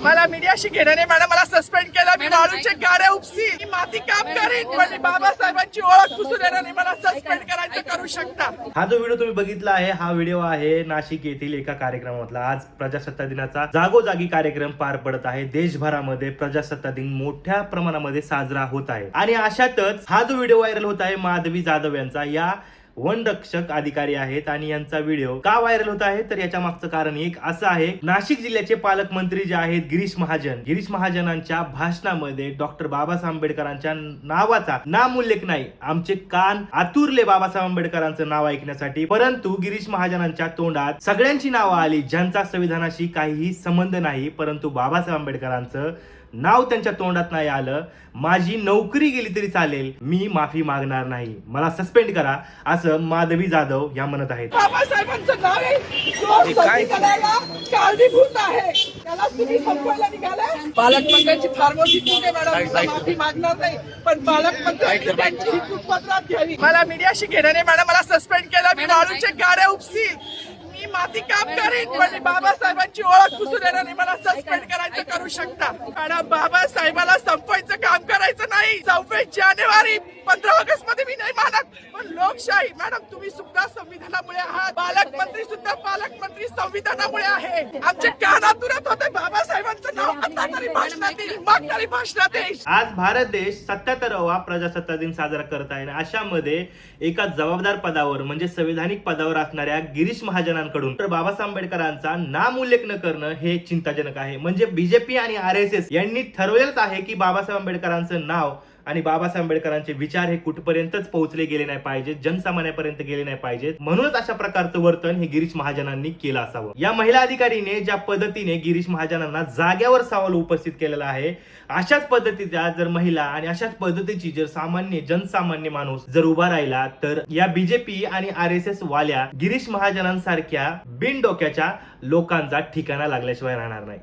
मला मीडियाशी घेण्याने मॅडम मला सस्पेंड केलं. मी वाळूचे गाड्या उपसी, मी माती काम करीन, पण बाबासाहेबांची ओळख पुसून येण्याने मला सस्पेंड करायचं करू शकता. हा जो व्हिडिओ तुम्ही बघितला आहे, हा व्हिडिओ आहे नाशिक येथील एका कार्यक्रमातला. आज प्रजासत्ताक दिनाचा जागोजागी कार्यक्रम पार पडत आहे. देशभरामध्ये प्रजासत्ताक दिन मोठ्या प्रमाणामध्ये साजरा होत आहे आणि अशातच हा जो व्हिडिओ व्हायरल होत आहे माधवी जाधव यांचा, या वनरक्षक अधिकारी आहेत आणि यांचा व्हिडिओ का व्हायरल होत आहे तर याच्या मागचं कारण एक असं आहे. नाशिक जिल्ह्याचे पालकमंत्री जे आहेत गिरीश महाजनांच्या भाषणामध्ये डॉक्टर बाबासाहेब आंबेडकरांच्या नावाचा नामोल्लेख नाही. आमचे कान आतुरले बाबासाहेब आंबेडकरांचं नाव ऐकण्यासाठी, परंतु गिरीश महाजनांच्या तोंडात सगळ्यांची नावं आली ज्यांचा संविधानाशी काहीही संबंध नाही, परंतु बाबासाहेब आंबेडकरांचं नाव त्यांच्या तोंडात नाही आलं. माझी नोकरी गेली तरी चालेल, मी माफी मागणार नाही, मला सस्पेंड करा, असं माधवी जाधव या म्हणत आहेत. बाबासाहेबांचं नाव आहे जो संविधानाला कारणीभूत आहे, त्याला तुम्ही संपवायला निघाले. पालकमंत्र्यांची फार मोठी चूक आहे मॅडम, मी माफी मागणार नाही, पण पालकमंत्र्यांची त्यांची ही चूक पत्रात घ्यावी. मला मीडियाशी घेण्याने मॅडम मला सस्पेंड केलं. मी वाळूचे गाड्या उपसी, मी माती काम करीन, पण बाबासाहेबांची ओळख पुसून येण्याने मला सस्पेंड करायचं करू शकता. मॅडम, बाबासाहेबाला संपवायचं काम करायचं नाही. 26 जानेवारी 15 ऑगस्ट मध्ये मी नाही मानत, पण लोकशाही मॅडम तुम्ही सुद्धा संविधानामुळे आहात. पालकमंत्री सुद्धा पालकमंत्री संविधानामुळे आहे. आमच्या कानातुरात होते बाबासाहेबांचं नाव आता तरी भाषणात येईल, मग तरी भाषणात येईल. आज भारत देश 77वा प्रजासत्ताक दिन साजरा करत आहे. अशामध्ये एका जबाबदार पदावर म्हणजे संविधानिक पदावर असणाऱ्या गिरीश महाजनांकडून तर बाबासाहेब आंबेडकरांचा नाम उल्लेख न करणं हे चिंताजनक आहे. म्हणजे बीजेपी आणि RSS यांनी ठरवलेलंच आहे की बाबासाहेब आंबेडकरांचं नाव आणि बाबासाहेब आंबेडकरांचे विचार हे कुठपर्यंतच पोहोचले गेले नाही पाहिजेत, जनसामान्यापर्यंत गेले नाही पाहिजेत. म्हणूनच अशा प्रकारचं वर्तन हे गिरीश महाजनांनी केलं असावं. या महिला अधिकारीने ज्या पद्धतीने गिरीश महाजनांना जाग्यावर सवाल उपस्थित केलेला आहे, अशाच पद्धतीच्या जर महिला आणि अशाच पद्धतीची जर जनसामान्य माणूस जर उभा राहिला तर या बीजेपी आणि RSS वाल्या गिरीश महाजनांसारख्या बिनडोक्याच्या लोकांचा ठिकाणा लागल्याशिवाय राहणार नाही.